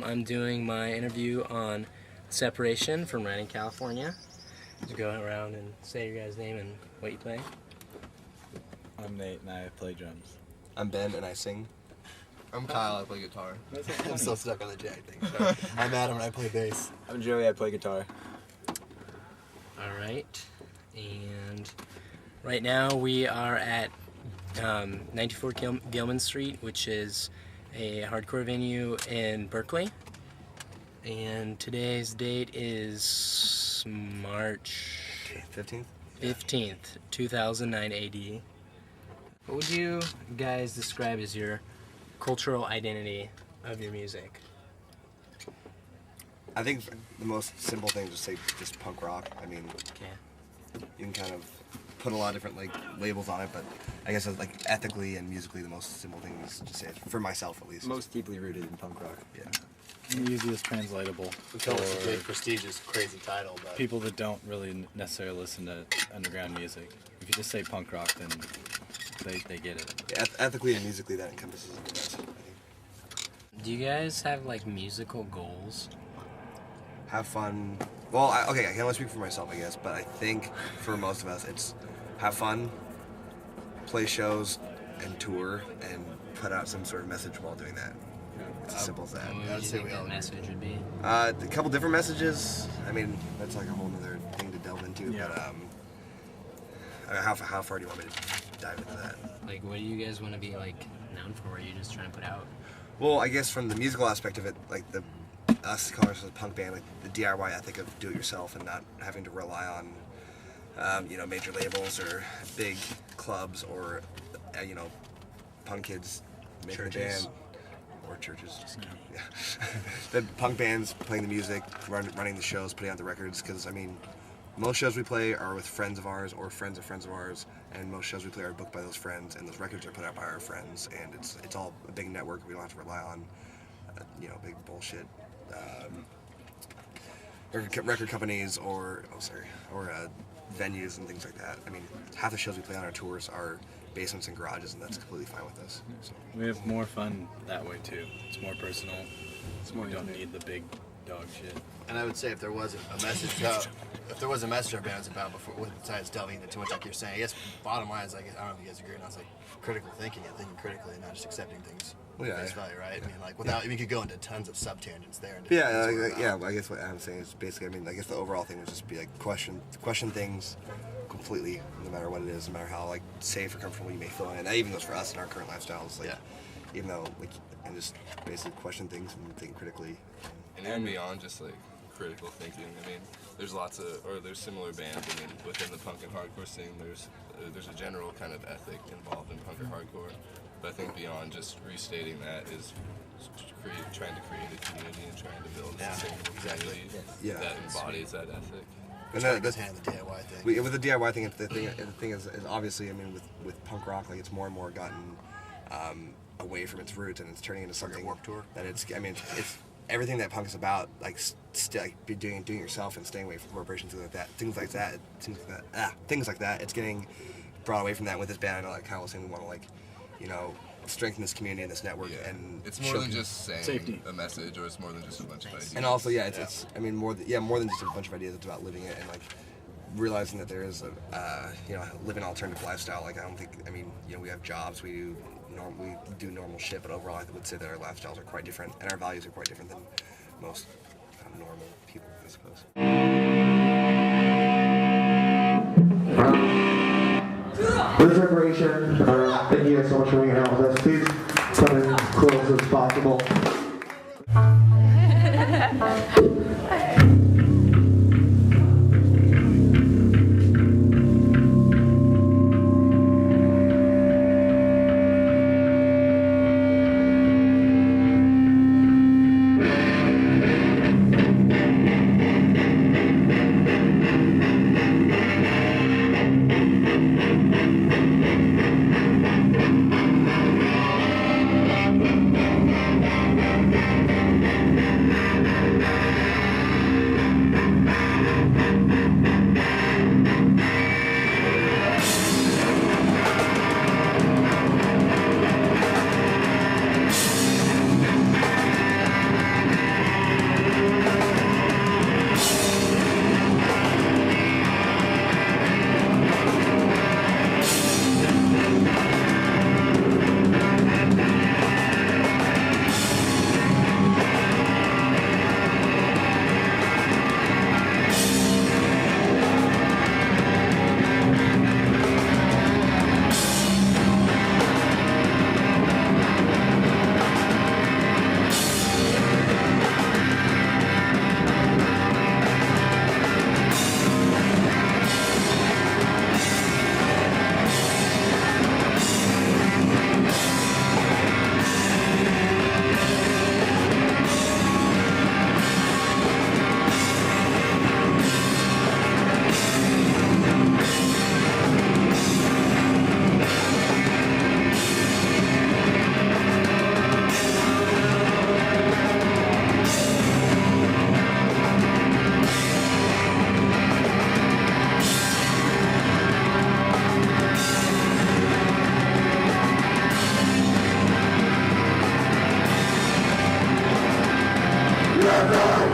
I'm doing my interview on Separation from Redding, California. Just go around and say your guys' name and what you play. I'm Nate and I play drums. I'm Ben and I sing. I'm Kyle, I play guitar. I'm still stuck on the Jag thing. I'm Adam and I play bass. I'm Joey, I play guitar. Alright, and right now we are at 94 Gilman Street, which is a hardcore venue in Berkeley. And today's date is March 15th, 2009 AD. What would you guys describe as your cultural identity of your music? I think the most simple thing is to say just punk rock. I mean, Okay. you can kind of put a lot of different labels on it, but I guess ethically and musically the most simple thing is to say it, for myself at least. Most deeply rooted in punk rock. Yeah. The easiest translatable Until it's a for big, prestigious, crazy title. But people that don't really necessarily listen to underground music. If you just say punk rock, then they get it. Yeah, ethically and musically that encompasses it the best, I think. Do you guys have musical goals? Have fun. Well, I can only speak for myself, I guess, but I think for most of us it's have fun, play shows, and tour, and put out some sort of message while doing that. It's as simple as that. What would you think that message would be? A couple different messages. I mean, that's like a whole other thing to delve into. Yeah. But I mean, how far do you want me to dive into that? What do you guys want to be known for? What are you just trying to put out? Well, I guess from the musical aspect of it, us calling ourselves a punk band, the DIY ethic of do-it-yourself and not having to rely on, major labels or big clubs or, punk kids making the band. Or churches. Yeah. The punk bands playing the music, running the shows, putting out the records. Because most shows we play are with friends of ours or friends of friends of ours, and most shows we play are booked by those friends, and those records are put out by our friends, and it's all a big network. We don't have to rely on, big bullshit record companies or venues and things like that. I mean, half the shows we play on our tours are basements and garages, and that's completely fine with us. So. We have more fun that way too. It's more personal. We don't need the big dog shit. and I would say if there was a message, our band was about before, besides delving into too much like you're saying, I guess bottom line is I don't know if you guys agree, and I was critical thinking and thinking critically, and not just accepting things. Well, yeah, face value, right? I mean, without you could go into tons of sub-tangents there. And I guess what I'm saying is basically, I guess the overall thing would just be question things completely, no matter what it is, no matter how safe or comfortable you may feel in. And that even goes for us in our current lifestyles. Even though and just basically question things and think critically. And even beyond just critical thinking, there's there's similar bands. Within the punk and hardcore scene, there's a general kind of ethic involved in punk or hardcore. But I think beyond just restating that is trying to create a community and trying to build a sustainable community that embodies that ethic. And that's the DIY thing. With the DIY thing, the thing is obviously, with punk rock, it's more and more gotten away from its roots, and it's turning into something Warped Tour. That it's everything that punk is about, be doing yourself and staying away from corporations, things like that. It's getting brought away from that with this band. I know, Kyle was saying, we want to strengthen this community and this network, and it's more than just saying a message, or it's more than just a bunch of ideas. And also, it's more than just a bunch of ideas. It's about living it and realizing that there is live an alternative lifestyle. I don't think we have jobs, we do normal shit, but overall I would say that our lifestyles are quite different and our values are quite different than most normal people, I suppose. With Separation, thank you guys so much for hanging out with us. Please come in close as possible. That's awesome.